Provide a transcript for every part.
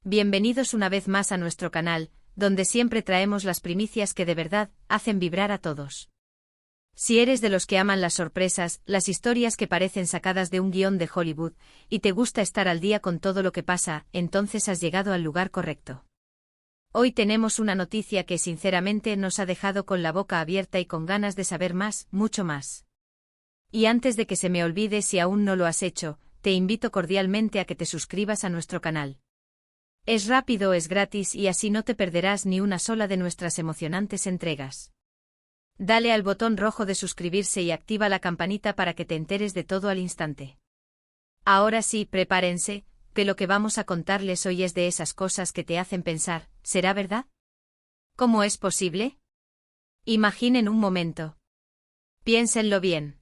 Bienvenidos una vez más a nuestro canal, donde siempre traemos las primicias que de verdad hacen vibrar a todos. Si eres de los que aman las sorpresas, las historias que parecen sacadas de un guión de Hollywood, y te gusta estar al día con todo lo que pasa, entonces has llegado al lugar correcto. Hoy tenemos una noticia que sinceramente nos ha dejado con la boca abierta y con ganas de saber más, mucho más. Y antes de que se me olvide, si aún no lo has hecho, te invito cordialmente a que te suscribas a nuestro canal. Es rápido, es gratis y así no te perderás ni una sola de nuestras emocionantes entregas. Dale al botón rojo de suscribirse y activa la campanita para que te enteres de todo al instante. Ahora sí, prepárense, que lo que vamos a contarles hoy es de esas cosas que te hacen pensar, ¿será verdad? ¿Cómo es posible? Imaginen un momento. Piénsenlo bien.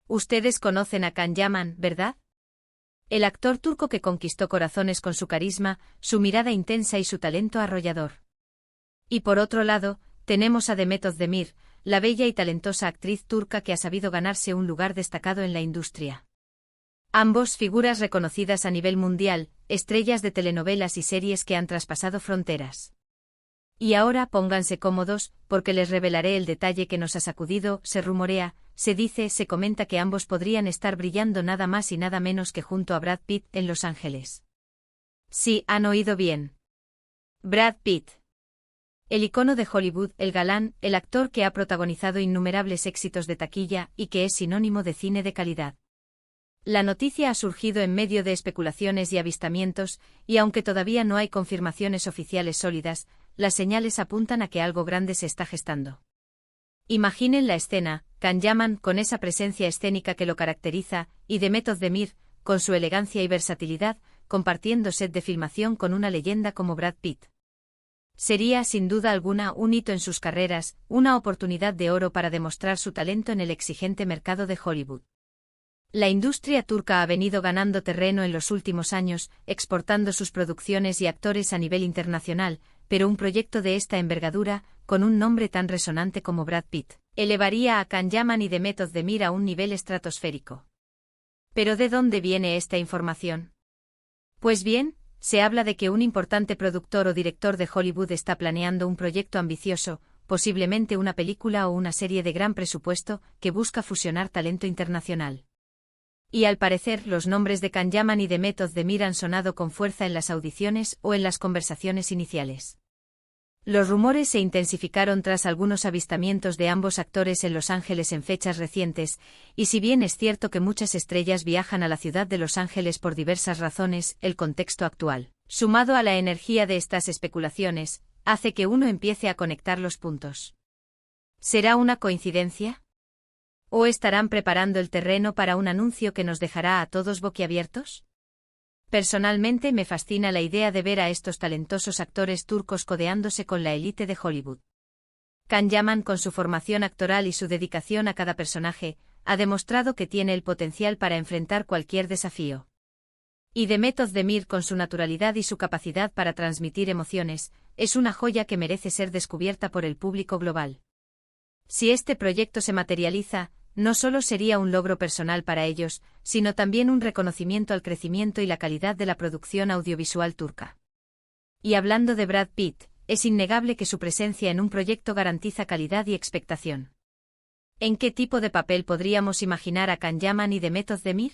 Ustedes conocen a Can Yaman, ¿verdad? El actor turco que conquistó corazones con su carisma, su mirada intensa y su talento arrollador. Y por otro lado, tenemos a Demet Özdemir, la bella y talentosa actriz turca que ha sabido ganarse un lugar destacado en la industria. Ambos figuras reconocidas a nivel mundial, estrellas de telenovelas y series que han traspasado fronteras. Y ahora pónganse cómodos, porque les revelaré el detalle que nos ha sacudido. Se rumorea, se dice, se comenta que ambos podrían estar brillando nada más y nada menos que junto a Brad Pitt en Los Ángeles. Sí, han oído bien. Brad Pitt. El icono de Hollywood, el galán, el actor que ha protagonizado innumerables éxitos de taquilla y que es sinónimo de cine de calidad. La noticia ha surgido en medio de especulaciones y avistamientos, y aunque todavía no hay confirmaciones oficiales sólidas, las señales apuntan a que algo grande se está gestando. Imaginen la escena: Can Yaman con esa presencia escénica que lo caracteriza, y Demet Özdemir, con su elegancia y versatilidad, compartiendo set de filmación con una leyenda como Brad Pitt. Sería, sin duda alguna, un hito en sus carreras, una oportunidad de oro para demostrar su talento en el exigente mercado de Hollywood. La industria turca ha venido ganando terreno en los últimos años, exportando sus producciones y actores a nivel internacional, pero un proyecto de esta envergadura, con un nombre tan resonante como Brad Pitt, elevaría a Can Yaman y Demet Özdemir a un nivel estratosférico. ¿Pero de dónde viene esta información? Pues bien, se habla de que un importante productor o director de Hollywood está planeando un proyecto ambicioso, posiblemente una película o una serie de gran presupuesto, que busca fusionar talento internacional. Y al parecer los nombres de Can Yaman y Demet Özdemir han sonado con fuerza en las audiciones o en las conversaciones iniciales. Los rumores se intensificaron tras algunos avistamientos de ambos actores en Los Ángeles en fechas recientes, y si bien es cierto que muchas estrellas viajan a la ciudad de Los Ángeles por diversas razones, el contexto actual, sumado a la energía de estas especulaciones, hace que uno empiece a conectar los puntos. ¿Será una coincidencia? ¿O estarán preparando el terreno para un anuncio que nos dejará a todos boquiabiertos? Personalmente me fascina la idea de ver a estos talentosos actores turcos codeándose con la élite de Hollywood. Can Yaman, con su formación actoral y su dedicación a cada personaje, ha demostrado que tiene el potencial para enfrentar cualquier desafío. Y Demet Özdemir, con su naturalidad y su capacidad para transmitir emociones, es una joya que merece ser descubierta por el público global. Si este proyecto se materializa, no solo sería un logro personal para ellos, sino también un reconocimiento al crecimiento y la calidad de la producción audiovisual turca. Y hablando de Brad Pitt, es innegable que su presencia en un proyecto garantiza calidad y expectación. ¿En qué tipo de papel podríamos imaginar a Can Yaman y Demet Özdemir?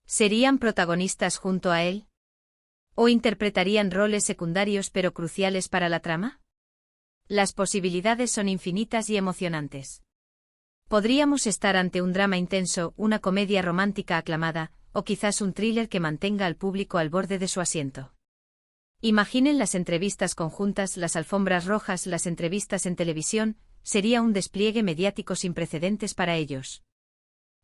¿Serían protagonistas junto a él? ¿O interpretarían roles secundarios pero cruciales para la trama? Las posibilidades son infinitas y emocionantes. Podríamos estar ante un drama intenso, una comedia romántica aclamada, o quizás un thriller que mantenga al público al borde de su asiento. Imaginen las entrevistas conjuntas, las alfombras rojas, las entrevistas en televisión, sería un despliegue mediático sin precedentes para ellos.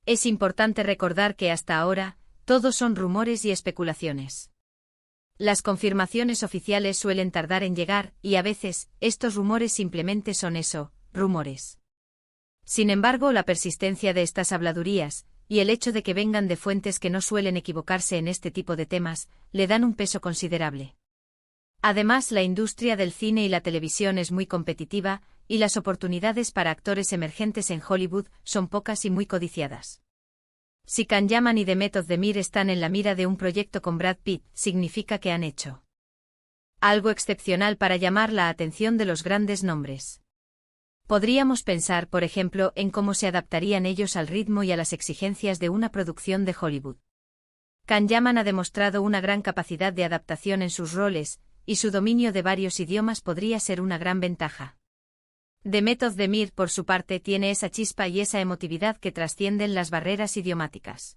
Es importante recordar que hasta ahora, todo son rumores y especulaciones. Las confirmaciones oficiales suelen tardar en llegar, y a veces, estos rumores simplemente son eso, rumores. Sin embargo, la persistencia de estas habladurías, y el hecho de que vengan de fuentes que no suelen equivocarse en este tipo de temas, le dan un peso considerable. Además, la industria del cine y la televisión es muy competitiva, y las oportunidades para actores emergentes en Hollywood son pocas y muy codiciadas. Si Can Yaman y Demet Özdemir están en la mira de un proyecto con Brad Pitt, significa que han hecho Algo excepcional para llamar la atención de los grandes nombres. Podríamos pensar, por ejemplo, en cómo se adaptarían ellos al ritmo y a las exigencias de una producción de Hollywood. Can Yaman ha demostrado una gran capacidad de adaptación en sus roles, y su dominio de varios idiomas podría ser una gran ventaja. Demet Özdemir, por su parte, tiene esa chispa y esa emotividad que trascienden las barreras idiomáticas.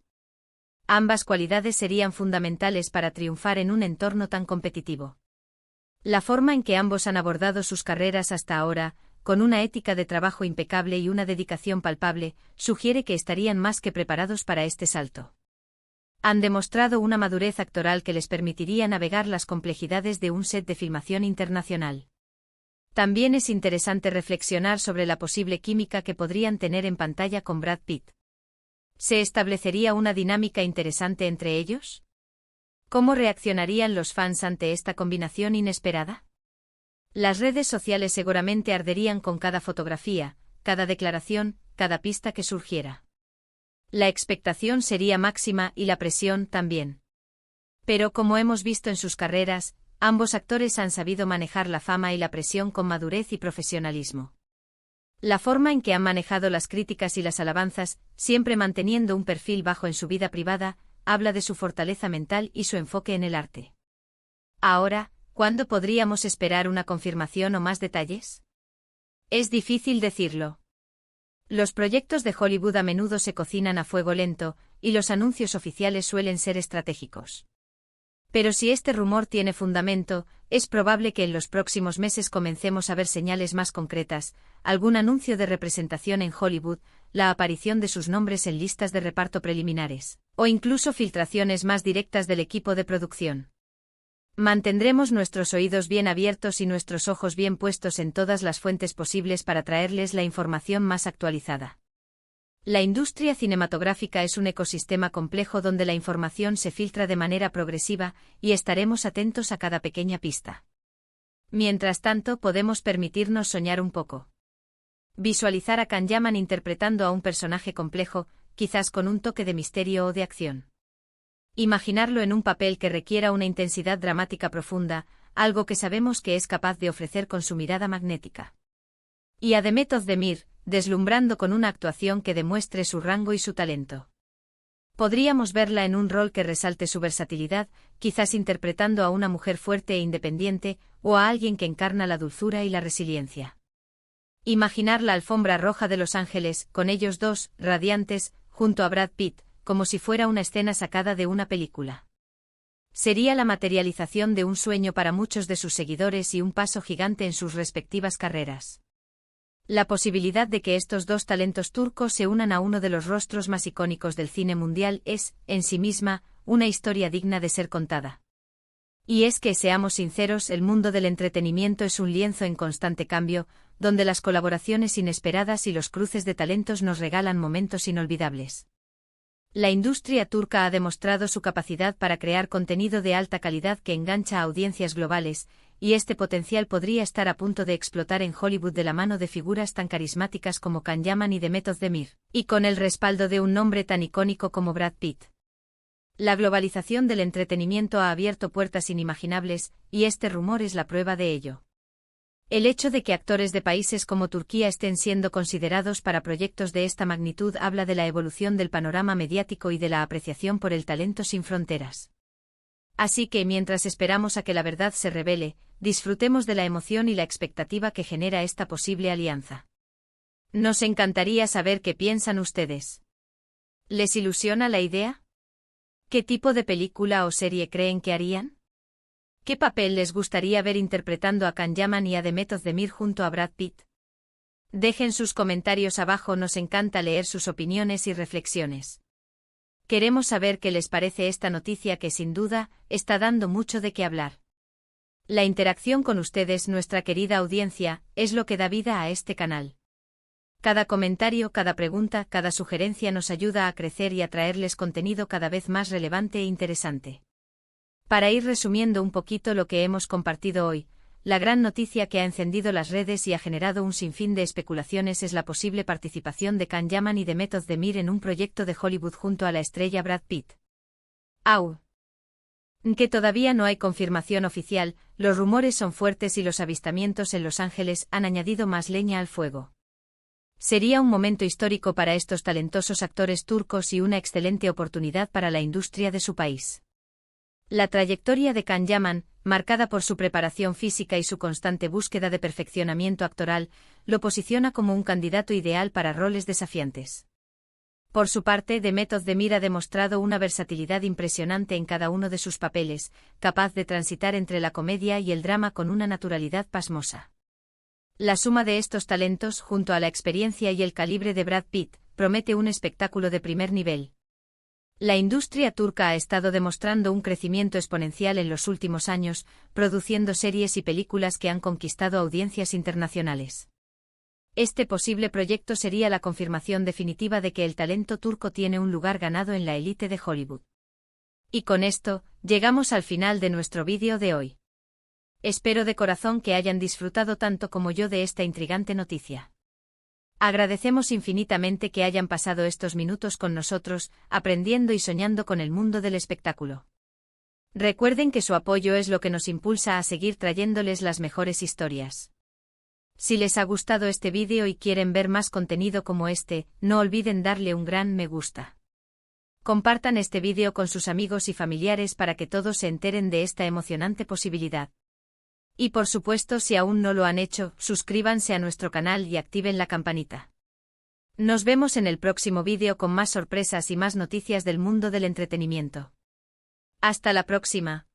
Ambas cualidades serían fundamentales para triunfar en un entorno tan competitivo. La forma en que ambos han abordado sus carreras hasta ahora, con una ética de trabajo impecable y una dedicación palpable, sugiere que estarían más que preparados para este salto. Han demostrado una madurez actoral que les permitiría navegar las complejidades de un set de filmación internacional. También es interesante reflexionar sobre la posible química que podrían tener en pantalla con Brad Pitt. ¿Se establecería una dinámica interesante entre ellos? ¿Cómo reaccionarían los fans ante esta combinación inesperada? Las redes sociales seguramente arderían con cada fotografía, cada declaración, cada pista que surgiera. La expectación sería máxima y la presión también. Pero como hemos visto en sus carreras, ambos actores han sabido manejar la fama y la presión con madurez y profesionalismo. La forma en que han manejado las críticas y las alabanzas, siempre manteniendo un perfil bajo en su vida privada, habla de su fortaleza mental y su enfoque en el arte. Ahora, ¿cuándo podríamos esperar una confirmación o más detalles? Es difícil decirlo. Los proyectos de Hollywood a menudo se cocinan a fuego lento, y los anuncios oficiales suelen ser estratégicos. Pero si este rumor tiene fundamento, es probable que en los próximos meses comencemos a ver señales más concretas, algún anuncio de representación en Hollywood, la aparición de sus nombres en listas de reparto preliminares, o incluso filtraciones más directas del equipo de producción. Mantendremos nuestros oídos bien abiertos y nuestros ojos bien puestos en todas las fuentes posibles para traerles la información más actualizada. La industria cinematográfica es un ecosistema complejo donde la información se filtra de manera progresiva, y estaremos atentos a cada pequeña pista. Mientras tanto, podemos permitirnos soñar un poco. Visualizar a Can Yaman interpretando a un personaje complejo, quizás con un toque de misterio o de acción. Imaginarlo en un papel que requiera una intensidad dramática profunda, algo que sabemos que es capaz de ofrecer con su mirada magnética. Y a Demet Özdemir, deslumbrando con una actuación que demuestre su rango y su talento. Podríamos verla en un rol que resalte su versatilidad, quizás interpretando a una mujer fuerte e independiente, o a alguien que encarna la dulzura y la resiliencia. Imaginar la alfombra roja de Los Ángeles, con ellos dos, radiantes, junto a Brad Pitt, como si fuera una escena sacada de una película. Sería la materialización de un sueño para muchos de sus seguidores y un paso gigante en sus respectivas carreras. La posibilidad de que estos dos talentos turcos se unan a uno de los rostros más icónicos del cine mundial es, en sí misma, una historia digna de ser contada. Y es que, seamos sinceros, el mundo del entretenimiento es un lienzo en constante cambio, donde las colaboraciones inesperadas y los cruces de talentos nos regalan momentos inolvidables. La industria turca ha demostrado su capacidad para crear contenido de alta calidad que engancha a audiencias globales, y este potencial podría estar a punto de explotar en Hollywood de la mano de figuras tan carismáticas como Can Yaman y Demet Özdemir, y con el respaldo de un nombre tan icónico como Brad Pitt. La globalización del entretenimiento ha abierto puertas inimaginables, y este rumor es la prueba de ello. El hecho de que actores de países como Turquía estén siendo considerados para proyectos de esta magnitud habla de la evolución del panorama mediático y de la apreciación por el talento sin fronteras. Así que, mientras esperamos a que la verdad se revele, disfrutemos de la emoción y la expectativa que genera esta posible alianza. Nos encantaría saber qué piensan ustedes. ¿Les ilusiona la idea? ¿Qué tipo de película o serie creen que harían? ¿Qué papel les gustaría ver interpretando a Can Yaman y a Demet Özdemir junto a Brad Pitt? Dejen sus comentarios abajo, nos encanta leer sus opiniones y reflexiones. Queremos saber qué les parece esta noticia que sin duda está dando mucho de qué hablar. La interacción con ustedes, nuestra querida audiencia, es lo que da vida a este canal. Cada comentario, cada pregunta, cada sugerencia nos ayuda a crecer y a traerles contenido cada vez más relevante e interesante. Para ir resumiendo un poquito lo que hemos compartido hoy, la gran noticia que ha encendido las redes y ha generado un sinfín de especulaciones es la posible participación de Can Yaman y Demet Özdemir en un proyecto de Hollywood junto a la estrella Brad Pitt. ¡Au! Que todavía no hay confirmación oficial, los rumores son fuertes y los avistamientos en Los Ángeles han añadido más leña al fuego. Sería un momento histórico para estos talentosos actores turcos y una excelente oportunidad para la industria de su país. La trayectoria de Can Yaman, marcada por su preparación física y su constante búsqueda de perfeccionamiento actoral, lo posiciona como un candidato ideal para roles desafiantes. Por su parte, Demet Özdemir ha demostrado una versatilidad impresionante en cada uno de sus papeles, capaz de transitar entre la comedia y el drama con una naturalidad pasmosa. La suma de estos talentos, junto a la experiencia y el calibre de Brad Pitt, promete un espectáculo de primer nivel. La industria turca ha estado demostrando un crecimiento exponencial en los últimos años, produciendo series y películas que han conquistado audiencias internacionales. Este posible proyecto sería la confirmación definitiva de que el talento turco tiene un lugar ganado en la élite de Hollywood. Y con esto, llegamos al final de nuestro vídeo de hoy. Espero de corazón que hayan disfrutado tanto como yo de esta intrigante noticia. Agradecemos infinitamente que hayan pasado estos minutos con nosotros, aprendiendo y soñando con el mundo del espectáculo. Recuerden que su apoyo es lo que nos impulsa a seguir trayéndoles las mejores historias. Si les ha gustado este vídeo y quieren ver más contenido como este, no olviden darle un gran me gusta. Compartan este vídeo con sus amigos y familiares para que todos se enteren de esta emocionante posibilidad. Y por supuesto, si aún no lo han hecho, suscríbanse a nuestro canal y activen la campanita. Nos vemos en el próximo vídeo con más sorpresas y más noticias del mundo del entretenimiento. Hasta la próxima.